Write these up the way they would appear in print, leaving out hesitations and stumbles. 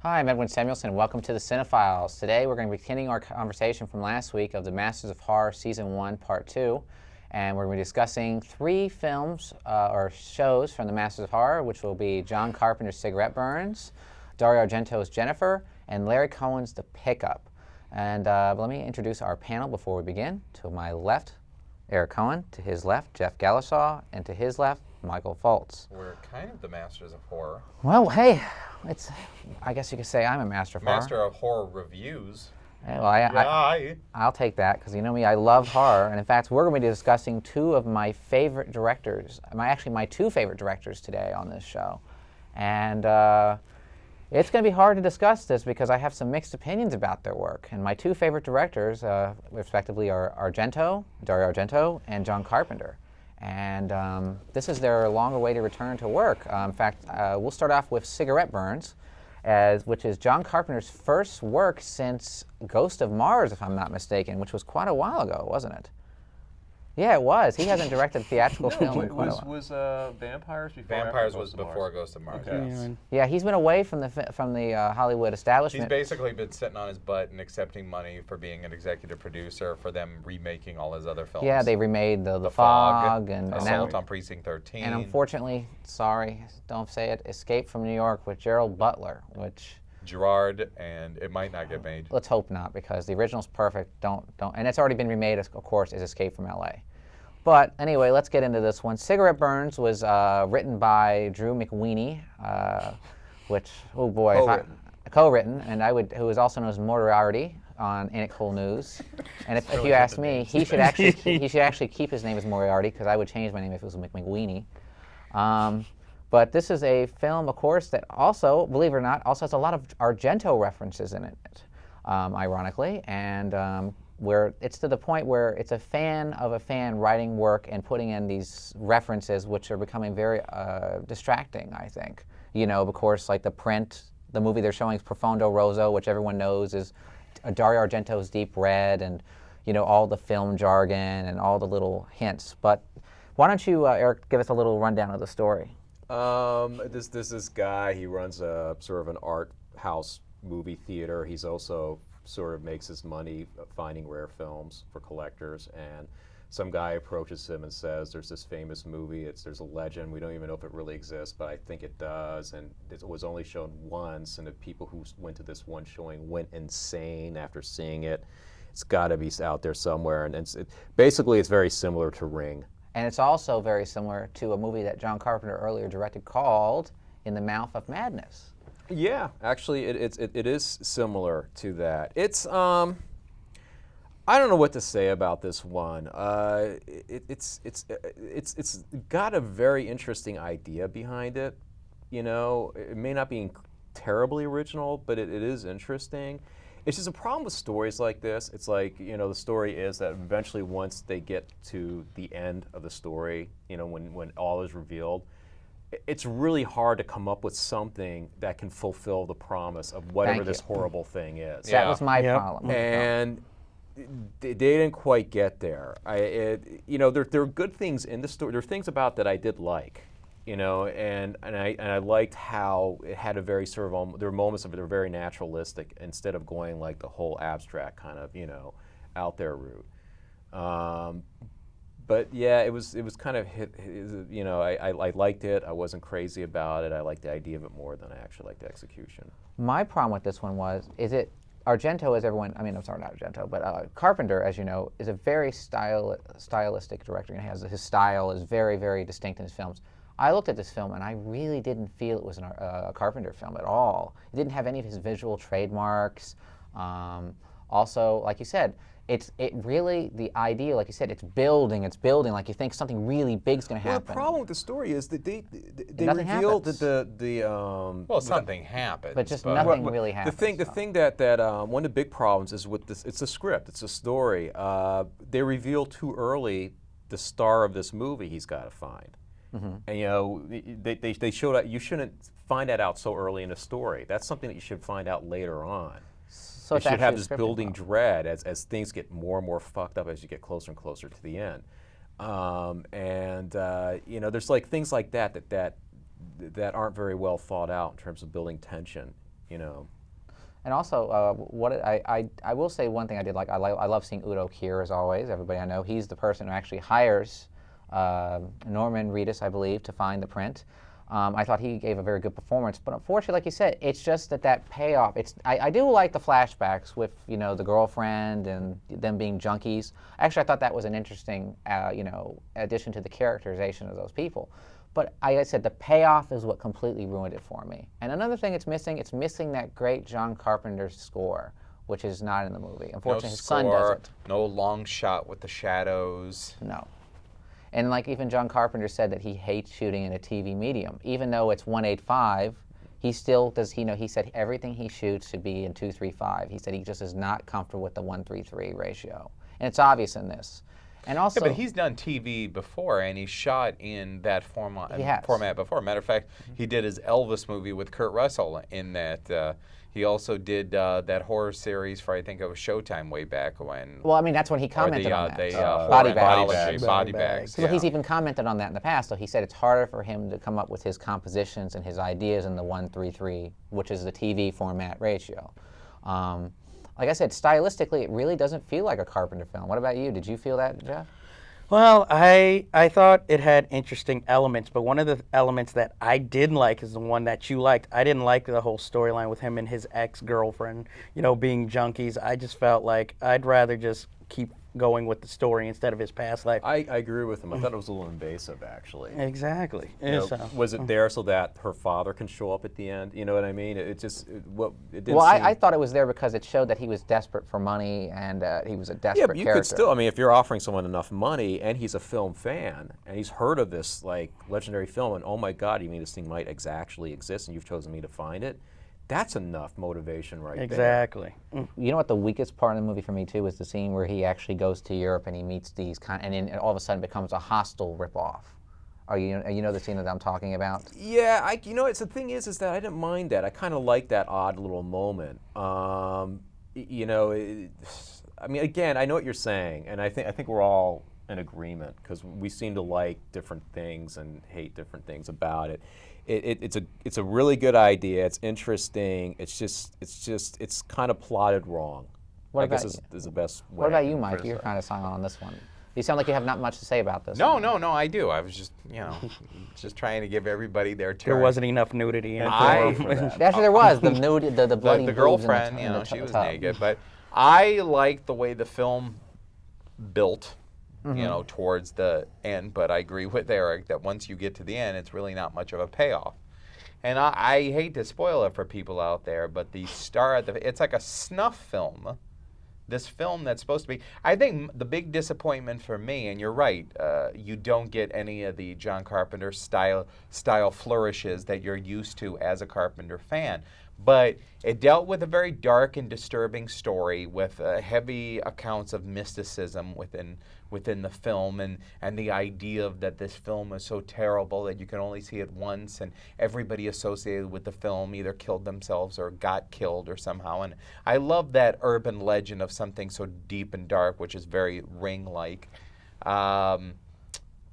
Hi, I'm Edwin Samuelson. Welcome to the Cinefiles. Today we're going to be continuing our conversation from last week of the Masters of Horror Season 1, Part 2. And we're going to be discussing 3 films or shows from the Masters of Horror, which will be John Carpenter's Cigarette Burns, Dario Argento's Jennifer, and Larry Cohen's The Pickup. And let me introduce our panel before we begin. To my left, Eric Cohen. To his left, Jeff Galashaw. And to his left, Michael Foltz. We're kind of the Masters of Horror. Well, hey, I guess you could say I'm a master of horror. Master of Horror reviews. Well, I'll take that, because you know me, I love horror. And in fact, we're going to be discussing 2 of my favorite directors, my 2 favorite directors today on this show. And it's going to be hard to discuss this because I have some mixed opinions about their work. And my 2 favorite directors, respectively, are Dario Argento, and John Carpenter. And this is their long-awaited return to work. In fact, we'll start off with Cigarette Burns, which is John Carpenter's first work since Ghost of Mars, if I'm not mistaken, which was quite a while ago, wasn't it? Yeah, it was. He hasn't directed a theatrical film in quite a while. Was Vampires before? Vampires was before Ghost of Mars. Okay. Yes. Yeah, he's been away from the Hollywood establishment. He's basically been sitting on his butt and accepting money for being an executive producer for them remaking all his other films. Yeah, they remade the Fog and Assault on Precinct 13. And unfortunately, sorry, don't say it, Escape from New York with Gerald Butler, which... Gerard, and it might not get made. Let's hope not, because the original's perfect. Don't, and it's already been remade, of course, as Escape from L.A. But anyway, let's get into this one. Cigarette Burns was written by Drew McWeeny, which, oh boy, co-written, and who is also known as Moriarty on Ain't It Cool News. And if you ask me, he should actually keep his name as Moriarty, because I would change my name if it was McWeeny. But this is a film, of course, that also, believe it or not, also has a lot of Argento references in it, ironically, and where it's to the point where it's a fan of a fan writing work and putting in these references, which are becoming very distracting, I think. You know, of course, like the movie they're showing is Profondo Rosso, which everyone knows is Dario Argento's Deep Red, and, you know, all the film jargon and all the little hints. But why don't you, Eric, give us a little rundown of the story? This guy, he runs a sort of an art house movie theater. He's also sort of makes his money finding rare films for collectors, and some guy approaches him and says, there's this famous movie, there's a legend, we don't even know if it really exists, but I think it does, and it was only shown once, and the people who went to this one showing went insane after seeing it. It's got to be out there somewhere, and basically it's very similar to Ring. And it's also very similar to a movie that John Carpenter earlier directed called In the Mouth of Madness. Yeah, actually, it is similar to that. It's I don't know what to say about this one. It's got a very interesting idea behind it. You know, it may not be terribly original, but it is interesting. It's just a problem with stories like this. It's like, you know, the story is that eventually once they get to the end of the story, you know, when all is revealed, it's really hard to come up with something that can fulfill the promise of whatever this horrible thing is. That was my problem. And they didn't quite get there. You know, there are good things in the story. There are things about that I did like. You know, and I liked how it had a very sort of, there were moments of it that were very naturalistic instead of going like the whole abstract kind of, you know, out there route. But yeah, it was kind of you know, I liked it. I wasn't crazy about it. I liked the idea of it more than I actually liked the execution. My problem with this one Argento, as everyone, I mean, I'm sorry, not Argento, but Carpenter, as you know, is a very stylistic director. And his style is very, very distinct in his films. I looked at this film and I really didn't feel it was a Carpenter film at all. It didn't have any of his visual trademarks. Also, like you said, the idea, like you said, it's building, like you think something really big's going to happen. Well, the problem with the story is that they happens. revealed that well, something happens. But just nothing really happens. The thing that one of the big problems is with this, it's a script, it's a story. They reveal too early the star of this movie he's got to find. Mm-hmm. And you know, they showed out. You shouldn't find that out so early in a story. That's something that you should find out later on. So you should have this building dread as things get more and more fucked up as you get closer and closer to the end. You know, there's like things like that aren't very well thought out in terms of building tension. You know. And also, I will say one thing I did like. I love seeing Udo Kier as always. Everybody I know, he's the person who actually hires Norman Reedus, I believe, to find the print. I thought he gave a very good performance, but unfortunately, like you said, it's just that payoff. I do like the flashbacks with the girlfriend and them being junkies. Actually, I thought that was an interesting addition to the characterization of those people. But like I said, the payoff is what completely ruined it for me. And another thing it's missing that great John Carpenter score, which is not in the movie. Unfortunately, his son doesn't. No long shot with the shadows. No. And like even John Carpenter said that he hates shooting in a TV medium. Even though it's 1:8:5, he still does, he said everything he shoots should be in 2:3:5. He said he just is not comfortable with the 1:3:3 ratio. And it's obvious in this. And also, yeah, but he's done TV before, and he shot in that format before. Matter of fact, he did his Elvis movie with Kurt Russell in that. He also did that horror series for, I think it was Showtime way back when. Well, I mean, that's when he commented on that. Body bags. So he's even commented on that in the past. So he said it's harder for him to come up with his compositions and his ideas in the 1:3:3, which is the TV format ratio. Like I said, stylistically, it really doesn't feel like a Carpenter film. What about you? Did you feel that, Jeff? Well, I thought it had interesting elements, but one of the elements that I didn't like is the one that you liked. I didn't like the whole storyline with him and his ex-girlfriend, being junkies. I just felt like I'd rather just keep going with the story instead of his past life. I agree with him. I thought it was a little invasive, actually. Exactly. Was it there so that her father can show up at the end? You know what I mean? It didn't Well, seem... I thought it was there because it showed that he was desperate for money and he was a desperate Yeah, but you character. could still, I mean, if you're offering someone enough money and he's a film fan and he's heard of this legendary film and oh my God, you mean this thing might actually exist and you've chosen me to find it? That's enough motivation right there. Exactly. You know what the weakest part of the movie for me too was the scene where he actually goes to Europe and he meets these and then all of a sudden becomes a hostile ripoff. You know the scene that I'm talking about? Yeah, it's the thing is that I didn't mind that. I kind of like that odd little moment. I mean, again, I know what you're saying, and I think we're all in agreement because we seem to like different things and hate different things about it. It's a really good idea. It's interesting. It's kind of plotted wrong. What I about guess is the best way. What about you, Mike? You're kind of silent on this one. You sound like you have not much to say about this. No, I do. I was just, just trying to give everybody their turn. There wasn't enough nudity in it. Actually, there was the nudity, the bloody the boobs in girlfriend, she was tub. naked. But I liked the way the film built. Towards the end, but I agree with Eric that once you get to the end, it's really not much of a payoff. And I hate to spoil it for people out there, but the star it's like a snuff film. This film that's supposed to be, I think the big disappointment for me, and you're right, you don't get any of the John Carpenter style flourishes that you're used to as a Carpenter fan. But it dealt with a very dark and disturbing story with heavy accounts of mysticism within the film and the idea of that this film is so terrible that you can only see it once and everybody associated with the film either killed themselves or got killed or somehow. And I love that urban legend of something so deep and dark, which is very Ring-like.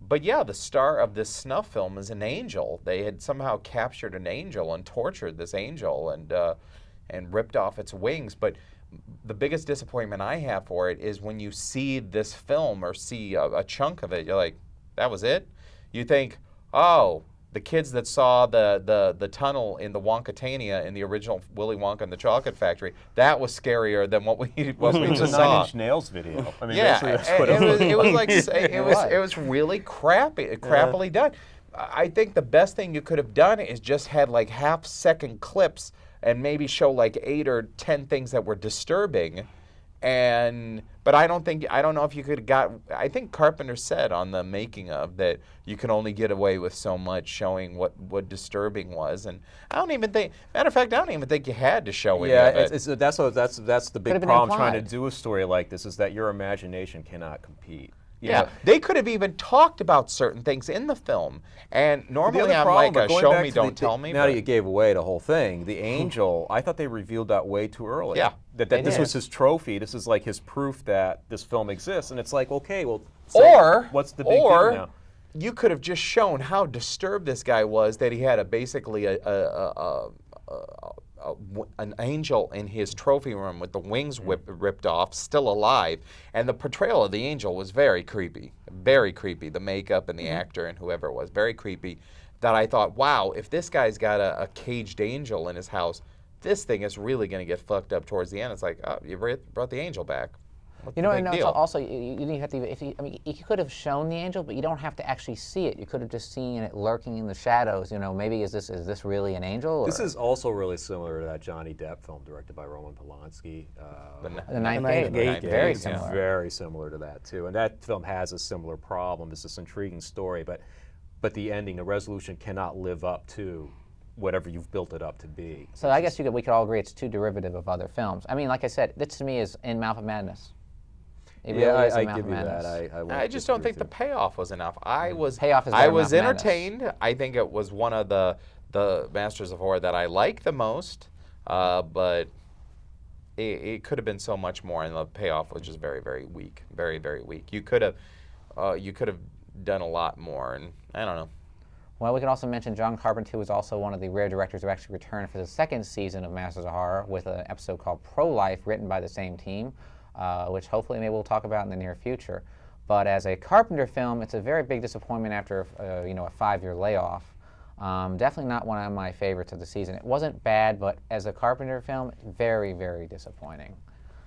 But yeah, the star of this snuff film is an angel. They had somehow captured an angel and tortured this angel and ripped off its wings. But the biggest disappointment I have for it is when you see this film or see a chunk of it, you're like, that was it? You think, oh, the kids that saw the tunnel in the Wonkatania in the original Willy Wonka and the Chocolate Factory, that was scarier than what we just saw. Nine Inch Nails video. I mean, yeah, it was really crappily done. I think the best thing you could have done is just had like half-second clips and maybe show like 8 or 10 things that were disturbing. But I don't know if you could have got. I think Carpenter said on the making of that you can only get away with so much showing what disturbing was, and I don't even think. Matter of fact, I don't even think you had to show any of it. That's the big problem trying to do a story like this is that your imagination cannot compete. Yeah, they could have even talked about certain things in the film. And normally I'm like a show me, don't tell me. Now that you gave away the whole thing, the angel, I thought they revealed that way too early. Yeah. That this was his trophy. This is like his proof that this film exists. And it's like, okay, well, what's the big deal now? You could have just shown how disturbed this guy was that he had basically a an angel in his trophy room with the wings ripped off, still alive, and the portrayal of the angel was very creepy. The makeup and the actor and whoever it was, very creepy. That I thought, wow, if this guy's got a caged angel in his house, this thing is really going to get fucked up towards the end. It's like, oh, you brought the angel back. What's You know, the and big deal? also you didn't have to. I mean, you could have shown the angel, but you don't have to actually see it. You could have just seen it lurking in the shadows. You know, maybe is this really an angel? Or? This is also really similar to that Johnny Depp film directed by Roman Polanski. The Ninth Ninth Gate. Gate, Very It's similar. very similar to that too, and that film has a similar problem. It's this intriguing story, but the ending, the resolution cannot live up to whatever you've built it up to be. So I guess we could all agree it's too derivative of other films. I mean, like I said, this to me is in Mouth of Madness. It Yeah, really is I in Mouth give of you Madness. that. I just don't think the payoff was enough. I was Payoff is I better was than Mouth of Madness. entertained. I think it was one of the Masters of Horror that I like the most, but it could have been so much more, and the payoff was just very, very weak. Very, very weak. You could have done a lot more, and I don't know. Well, we can also mention John Carpenter, who was also one of the rare directors who actually returned for the second season of Masters of Horror with an episode called Pro-Life, written by the same team, which hopefully maybe we'll talk about in the near future. But as a Carpenter film, it's a very big disappointment after a 5-year layoff. Definitely not one of my favorites of the season. It wasn't bad, but as a Carpenter film, very, very disappointing.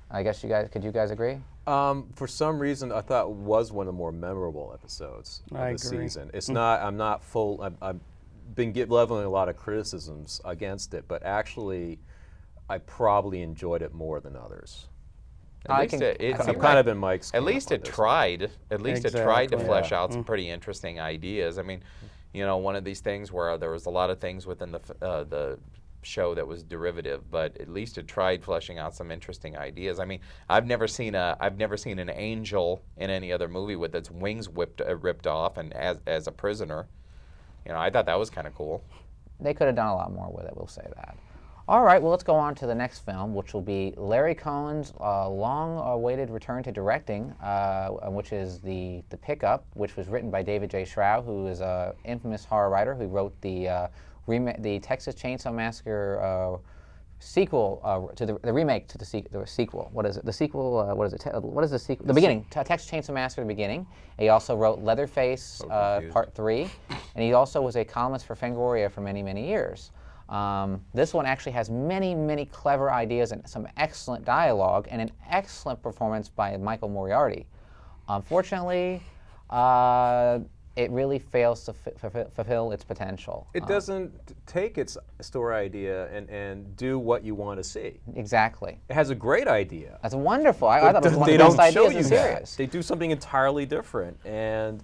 I guess could you guys agree? For some reason, I thought it was one of the more memorable episodes of I the agree. season. It's not. I'm not full. I've been leveling a lot of criticisms against it, but actually, I probably enjoyed it more than others. At least it I'm seemed kind like- of in Mike's. At camp least on it this one. tried. At least it tried to Exactly. flesh Yeah. out some pretty interesting ideas. I mean, one of these things where there was a lot of things within the show that was derivative, but at least it tried fleshing out some interesting ideas. I mean, I've never seen an angel in any other movie with its wings ripped off and as a prisoner. I thought that was kind of cool. They could have done a lot more with it, we'll say that. All right, well, let's go on to the next film, which will be Larry Cohen's long-awaited return to directing, which is The Pickup, which was written by David J. Schrow, who is an infamous horror writer who wrote the Texas Chainsaw Massacre sequel to the remake to the sequel. What is it? The sequel. What is it? What is the sequel? The beginning. Texas Chainsaw Massacre: The Beginning. He also wrote Leatherface Part 3, and he also was a columnist for Fangoria for many, many years. This one actually has many, many clever ideas and some excellent dialogue and an excellent performance by Michael Moriarty. Unfortunately, it really fails to fulfill its potential. It doesn't take its story idea and do what you want to see. Exactly. It has a great idea. That's wonderful. I thought it was one They of the best don't show ideas in you the that. series. They do something entirely different, and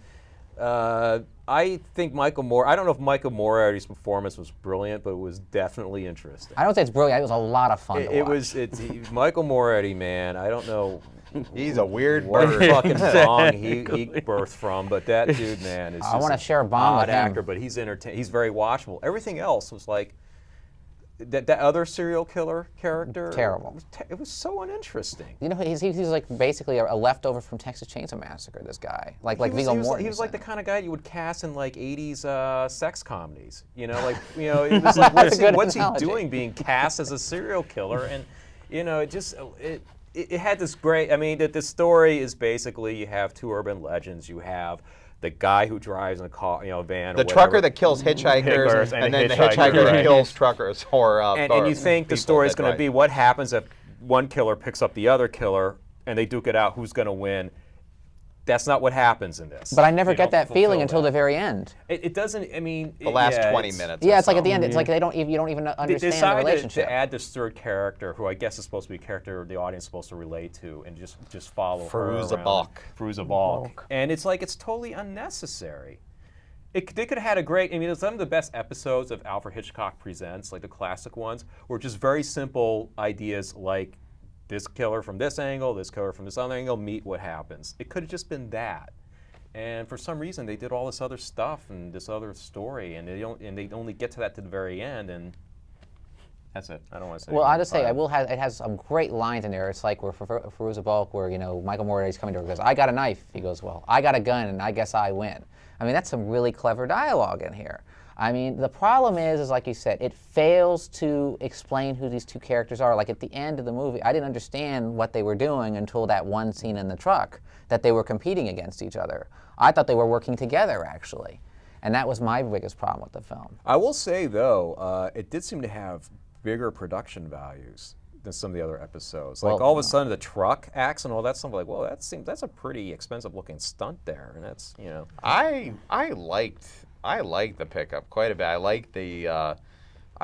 I think I don't know if Michael Moriarty's performance was brilliant, but it was definitely interesting. I don't say it's brilliant. It was a lot of fun to It watch. was. Michael Moriarty, man. I don't know He's a weird what bird. fucking song he birthed from, but that dude, man, is I just wanna an share a bomb odd with him. actor, but he's entertaining. He's very watchable. Everything else was like that other serial killer character. Terrible. It was so uninteresting. You know, he's like basically a leftover from Texas Chainsaw Massacre. This guy, like Viggo Mortensen. He was like the kind of guy you would cast in like '80s sex comedies. It was like That's a good what's he analogy. doing being cast as a serial killer? And it had this great. I mean, the story is basically you have two urban legends. You have the guy who drives in a car, van. The or trucker whatever. that kills hitchhikers, Hitchhikers and and then the hitchhikers, hitchhiker that right. kills truckers. And you think the story is going to be what happens if one killer picks up the other killer and they duke it out, who's going to win. That's not what happens in this. But I never They get don't that feeling fulfill until that. the very end. It doesn't. I mean, the last 20 minutes. Yeah, or it's like so. at the end. It's like you don't even They understand the decided relationship. to add this third character, who I guess is supposed to be a character the audience is supposed to relate to, and just follow her Fairuza around. Balk. Fairuza Balk. And it's like it's totally unnecessary. They could have had a great. I mean, some of the best episodes of Alfred Hitchcock Presents, like the classic ones, were just very simple ideas like this killer from this angle, this killer from this other angle, meet what happens. It could have just been that. And for some reason, they did all this other stuff and this other story, and they only get to that to the very end, and that's it. I don't want to say. Well, I'll anything just say about it has some great lines in there. It's like where Fairuza Balk, where Michael Moriarty's coming to her, goes, "I got a knife." He goes, "Well, I got a gun, and I guess I win." I mean, that's some really clever dialogue in here. I mean, the problem is like you said, it fails to explain who these two characters are. Like at the end of the movie, I didn't understand what they were doing until that one scene in the truck, that they were competing against each other. I thought they were working together, actually. And that was my biggest problem with the film. I will say, though, it did seem to have bigger production values than some of the other episodes. Like Well, all of a sudden, the truck acts and all that stuff. Like, whoa, that's a pretty expensive looking stunt there, and that's I liked the pickup quite a bit. I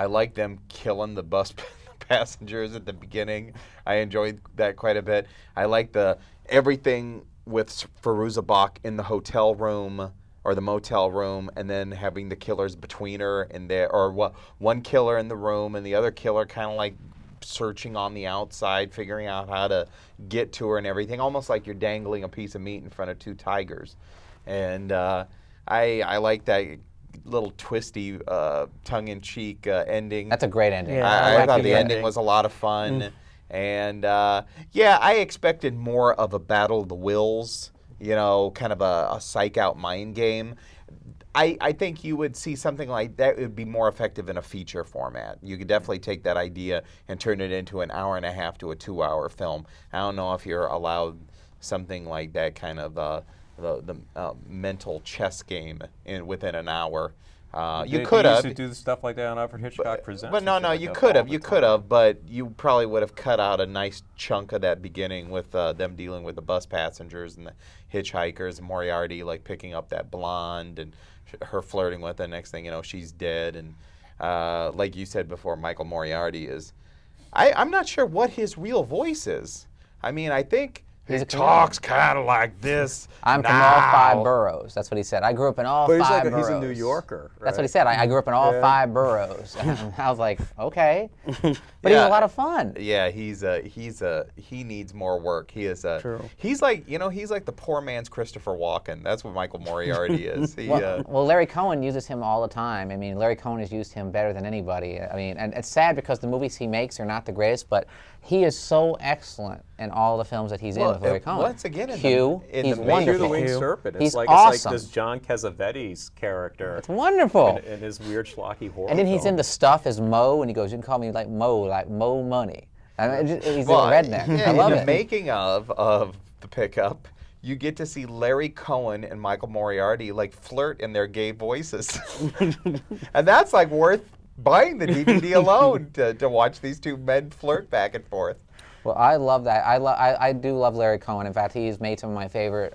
liked them killing the bus passengers at the beginning. I enjoyed that quite a bit. I liked everything with Fairuza Balk in the hotel room or the motel room, and then having the killers between her and there, or one killer in the room and the other killer kind of like searching on the outside, figuring out how to get to her and everything, almost like you're dangling a piece of meat in front of two tigers. And I like that little twisty, tongue-in-cheek ending. That's a great ending. Yeah, I thought the ending. ending was a lot of fun. And I expected more of a battle of the wills, kind of a psych-out mind game. I think you would see something like that. It would be more effective in a feature format. You could definitely take that idea and turn it into an hour and a half to a 2-hour film. I don't know if you're allowed something like that kind of the mental chess game within an hour. You could have. They used to do stuff like that on Alfred Hitchcock Presents. But no, and shit you like that could all have. the You time. could have, but you probably would have cut out a nice chunk of that beginning with them dealing with the bus passengers and the hitchhikers, and Moriarty like picking up that blonde and her flirting with the next thing she's dead. And like you said before, Michael Moriarty is. I'm not sure what his real voice is. I mean, I think he He's a talks kind of like this. I'm from all 5 boroughs. That's what he said. I grew up in all But 5 he's boroughs. he's a New Yorker. That's what he right? said. I grew up in all 5 boroughs. And I was like, okay. But he's Yeah. a lot of fun. Yeah, he needs more work. He is True. He's like the poor man's Christopher Walken. That's what Michael Moriarty is. Well, Larry Cohen uses him all the time. I mean, Larry Cohen has used him better than anybody. I mean, and it's sad because the movies he makes are not the greatest, but he is so excellent in all the films that he's in with Larry Cohen. Once again, Q, in he's the wonderful. Q the Winged Q. Serpent. It's He's like awesome. this John Cassavetes character It's wonderful. in his weird schlocky horror. And then he's film. in The Stuff as Mo, and he goes, you can call me like Mo Money. I mean, he's Well, a redneck. yeah, I love in it. the making of the pickup, you get to see Larry Cohen and Michael Moriarty like flirt in their gay voices, and that's like worth buying the DVD alone to watch these two men flirt back and forth. Well, I love that. I do love Larry Cohen. In fact, he's made some of my favorite,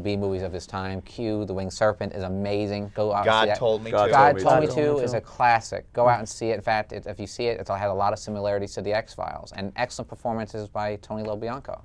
B movies of his time. Q, The Winged Serpent is amazing. Go out and see God that. told me God to. God Told Me Told Me To To. is a classic. Go out and see it. In fact, if you see it, it has a lot of similarities to The X-Files. And excellent performances by Tony LoBianco.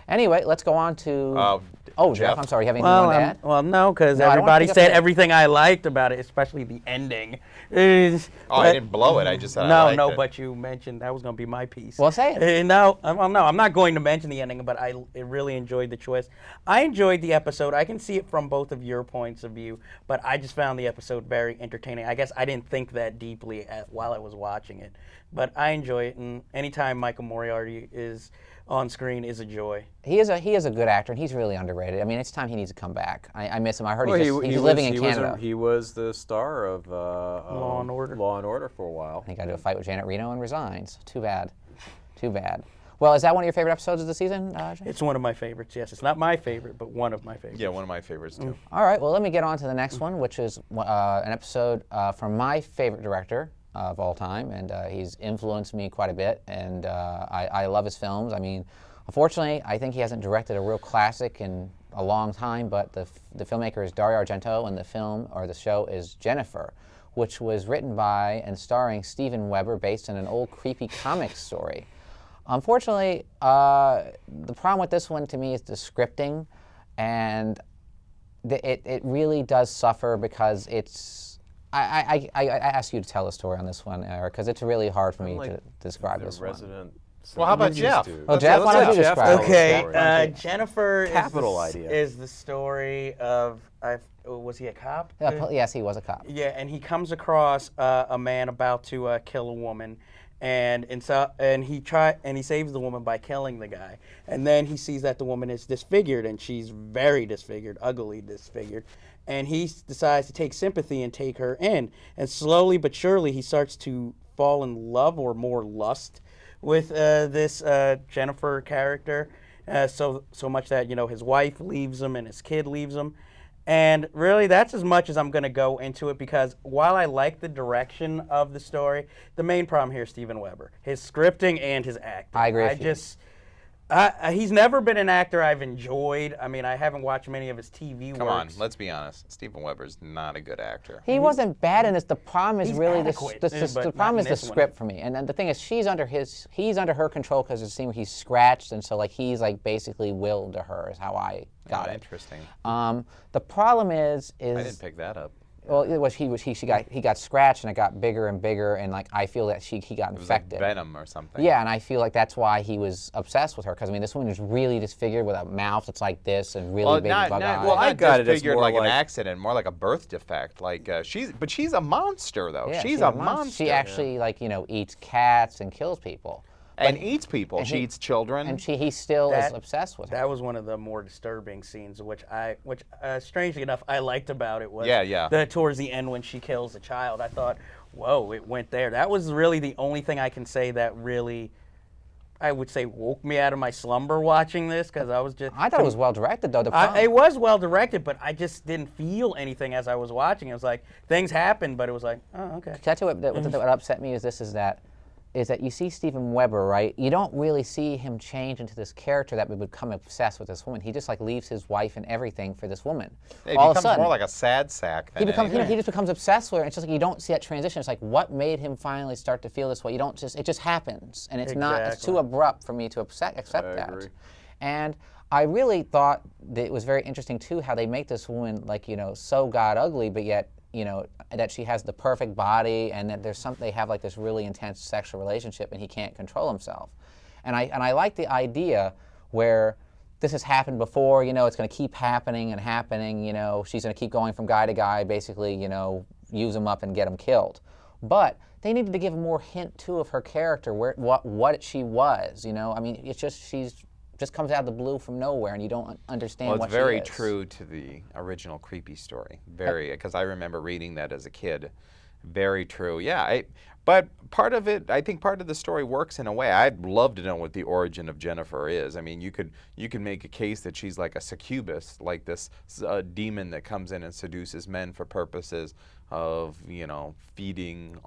Anyway, let's go on to... Jeff, Jeff? I'm sorry. You have anything you want to add? Well, no, because No, I don't wanna everybody pick up said the- everything I liked about it, especially the ending. I didn't blow it. I just said I No, liked no, it. but you mentioned that was going to be my piece. Well, say it. No, I'm not going to mention the ending, but I really enjoyed the twist. I enjoyed the episode. I can see it from both of your points of view, but I just found the episode very entertaining. I guess I didn't think that deeply while I was watching it, but I enjoy it. And anytime Michael Moriarty is on screen is a joy. He is a good actor, and he's really underrated. I mean, it's time he needs to come back. I miss him. I heard Well, he's living in Canada. He was the star of Law and Order. Law and Order for a while. He got into a fight with Janet Reno and resigns. Too bad. Too bad. Well, is that one of your favorite episodes of the season, Jay? It's one of my favorites. Yes, it's not my favorite, but one of my favorites. Yeah, one of my favorites too. All right, well, let me get on to the next one, which is an episode from my favorite director of all time, and he's influenced me quite a bit, and I love his films. I mean, unfortunately, I think he hasn't directed a real classic in a long time, but the filmmaker is Dario Argento, and the show is Jennifer, which was written by and starring Steven Weber, based on an old creepy comic story. Unfortunately, the problem with this one to me is the scripting, and it really does suffer because it's. I ask you to tell a story on this one, Eric, because it's really hard for me to describe The this one. resident. Well, how about movies Jeff? dude. Oh, Jeff, why don't you Jeff describe tell it? the Okay, story. Jennifer Capital idea. is the story of, was he a cop? Yes, he was a cop. Yeah, and he comes across a man about to kill a woman, and he saves the woman by killing the guy. And then he sees that the woman is disfigured, and she's very disfigured, ugly disfigured. and he decides to take sympathy and take her in. And slowly but surely, he starts to fall in love or more lust with this Jennifer character. So much that his wife leaves him and his kid leaves him. And really, that's as much as I'm going to go into it, because while I like the direction of the story, the main problem here is Steven Weber, his scripting and his acting. I agree with you. He's never been an actor I've enjoyed. I mean, I haven't watched many of his TV works. Come on, let's be honest. Stephen Weber's not a good actor. He wasn't bad in this. The problem is He's really adequate, the but problem not is in the this one. script for me. And then the thing is, he's under her control, because there's a scene where he's scratched, and so like he's like basically willed to her is how I got it. Interesting. The problem is I didn't pick that up. well, it was he got scratched, and it got bigger and bigger, and like I feel that he got It was like infected. venom or something. Yeah, and I feel like that's why he was obsessed with her, because I mean, this woman is really disfigured with a mouth that's like this and really Well, big not, bug not, eyes. well, I not got it as disfigured more like an like- accident, more like a birth defect. Like she's a monster though. Yeah, she's a monster. She actually eats cats and kills people, and eats people. and She he- eats children. and he still is That- obsessed with her. That was one of the more disturbing scenes, which strangely enough I liked about it. Was Yeah. towards the end when she kills the child. I thought, whoa, it went there. That was really the only thing I can say that really, I would say, woke me out of my slumber watching this, because I was just. I thought it was well directed though. The problem, It was well directed, but I just didn't feel anything as I was watching. It was like things happened, but it was like, oh, okay. That's what upset me is that you see Steven Weber, right? You don't really see him change into this character that would become obsessed with this woman. He just like leaves his wife and everything for this woman. it All of a becomes sudden, more like a sad sack. Than he becomes anything. he just becomes obsessed with her. It's just like you don't see that transition. It's like what made him finally start to feel this way. It just happens, and it's not. It's too Exactly. abrupt for me to accept that. agree. And I really thought that it was very interesting too how they make this woman so god ugly, but yet that she has the perfect body, and that they have like this really intense sexual relationship, and he can't control himself. And I like the idea where this has happened before. It's going to keep happening and happening. She's going to keep going from guy to guy, basically. Use him up and get him killed. But they needed to give a more hint too of her character, what she was. I mean, it's just comes out of the blue from nowhere, and you don't understand Well, what it's very she is. true to the original creepy story. Very, because I remember reading that as a kid. Very true. Yeah, but part of it, I think part of the story works in a way. I'd love to know what the origin of Jennifer is. I mean, you could make a case that she's like a succubus, like this demon that comes in and seduces men for purposes of feeding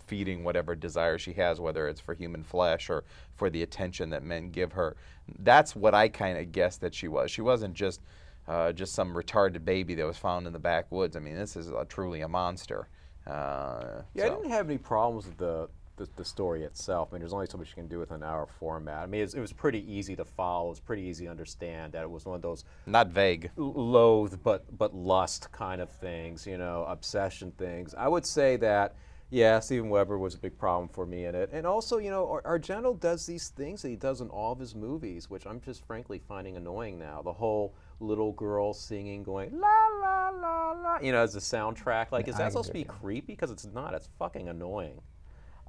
feeding whatever desire she has, whether it's for human flesh or for the attention that men give her. That's what I kind of guessed that she was. She wasn't just some retarded baby that was found in the backwoods. I mean, this is truly a monster. I didn't have any problems with the story itself. I mean, there's only so much you can do with an hour format. I mean, it was pretty easy to follow. It was pretty easy to understand that it was one of those Not vague. loathe but lust kind of things, obsession things. I would say that, yeah, Steven Weber was a big problem for me in it. And also, Argento does these things that he does in all of his movies, which I'm just frankly finding annoying now. The whole little girl singing, going la la la la, as a soundtrack. Like, is that supposed to be creepy? Because it's not. It's fucking annoying.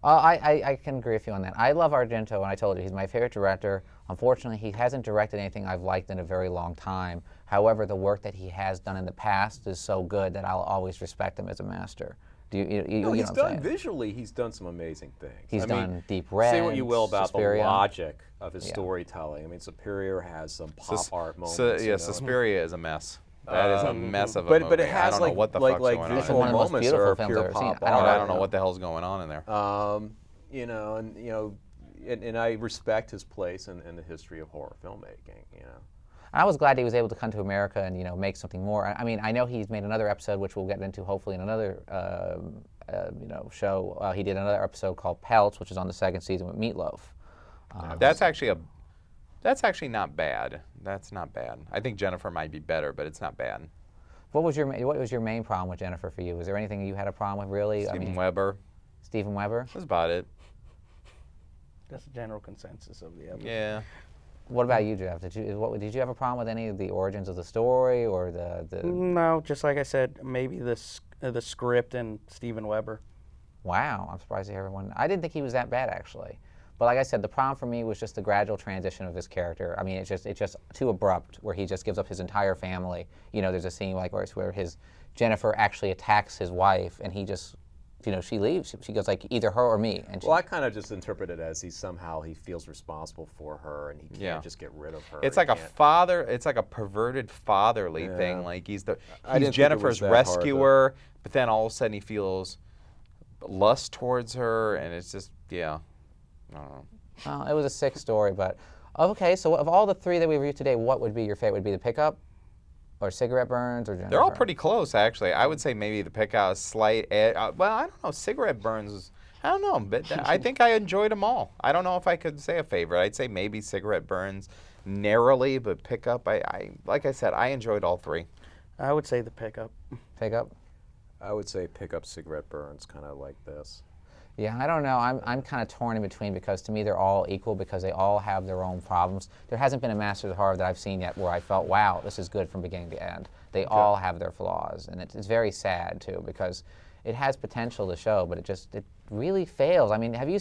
I can agree with you on that. I love Argento, and I told you, he's my favorite director. Unfortunately, he hasn't directed anything I've liked in a very long time. However, the work that he has done in the past is so good that I'll always respect him as a master. Do you No, you know he's what I'm done saying? visually. He's done some amazing things. He's I mean, done Deep Red. say what you will about Suspiria. the logic of his storytelling. I mean, Superior has some pop art moments. Suspiria is a mess. That is a mess of a movie. but it has I don't know what the fuck's going on. It's visual one of the most moments beautiful are films pure I've ever seen. pop I don't art. I don't know what the hell's going on in there. And I respect his place in the history of horror filmmaking. I was glad he was able to come to America and make something more. I mean, I know he's made another episode, which we'll get into hopefully in another show. He did another episode called Pelts, which is on the second season with Meatloaf. That's actually not bad. That's not bad. I think Jennifer might be better, but it's not bad. What was your main problem with Jennifer for you? Was there anything you had a problem with really? Steven Weber. Steven Weber. That's about it. That's the general consensus of the episode. Yeah. What about you, Jeff? Did you have a problem with any of the origins of the story or the? No, just like I said, maybe the script and Steven Weber. Wow, I'm surprised to hear everyone. I didn't think he was that bad actually, But like I said, the problem for me was just the gradual transition of this character. I mean, it's just too abrupt, where he just gives up his entire family. You know, there's a scene like where his Jennifer actually attacks his wife, and he just, you know, she leaves. She goes like, either her or me. And Well, I kind of just interpret it as he feels responsible for her, and he can't just get rid of her. It's He like a can't- father. It's like a perverted fatherly thing. Like he's didn't think it was Jennifer's that hard, rescuer, but then all of a sudden he feels lust towards her, and it's just I don't know. Well, it was a sick story, but okay. So of all the three that we reviewed today, what would be your favorite? Would it be the Pickup, or Cigarette Burns, or Jennifer? They're all pretty close, actually. I would say maybe the Pickup is slight. Well, I don't know. Cigarette Burns is. I don't know, but I think I enjoyed them all. I don't know if I could say a favorite. I'd say maybe Cigarette Burns narrowly, but Pickup, I like I said, I enjoyed all three. I would say the Pickup. Pickup. I would say Pickup, Cigarette Burns, kind of like this. Yeah, I don't know. I'm kind of torn in between, because to me they're all equal, because they all have their own problems. There hasn't been a Masters of Horror that I've seen yet where I felt, wow, this is good from beginning to end. They all have their flaws, and it's very sad too, because it has potential to show, but it really fails. I mean, have you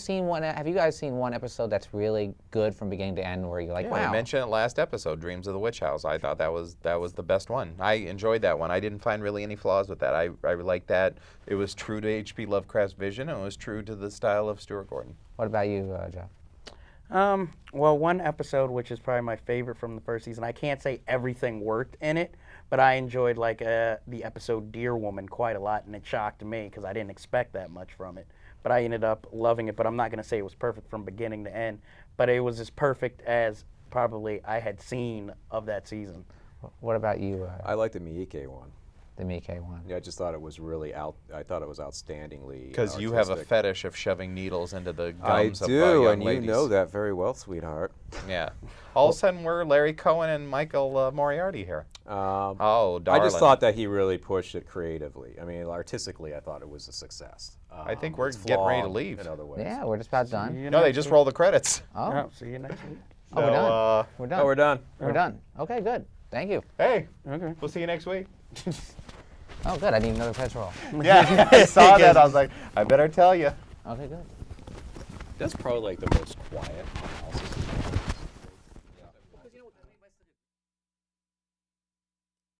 guys seen one episode that's really good from beginning to end, where you're like, Yeah, wow? I mentioned it last episode, Dreams of the Witch House. I thought that was the best one. I enjoyed that one. I didn't find really any flaws with that. I liked that. It was true to H.P. Lovecraft's vision, and it was true to the style of Stuart Gordon. What about you, Jeff? Well, one episode, which is probably my favorite from the first season, I can't say everything worked in it, but I enjoyed the episode Deer Woman quite a lot, and it shocked me because I didn't expect that much from it. But I ended up loving it, but I'm not going to say it was perfect from beginning to end, but it was as perfect as probably I had seen of that season. What about you, I like the Miike one. the Miike one? Yeah, I just thought it was really I thought it was outstandingly. Because you have a artistic. fetish of shoving needles into the I gums of do, young and ladies. you know that very well, sweetheart. Yeah. All of a sudden, we're Larry Cohen and Michael Moriarty here. Oh, I darling. just thought that he really pushed it creatively. I mean, artistically, I thought it was a success. I think we're It's getting ready to flawed leave. In other ways. Yeah, we're just about See done. you No, they next just week. roll the credits. Oh, Oh, see you next week. oh, we're done. We're done. Oh, we're done. We're done. Okay, good. Thank you. Hey, Okay. we'll see you next week. Oh, good. I need another credits roll. Yeah, I saw that. I was like, I better tell you. Okay, good. That's probably like the most quiet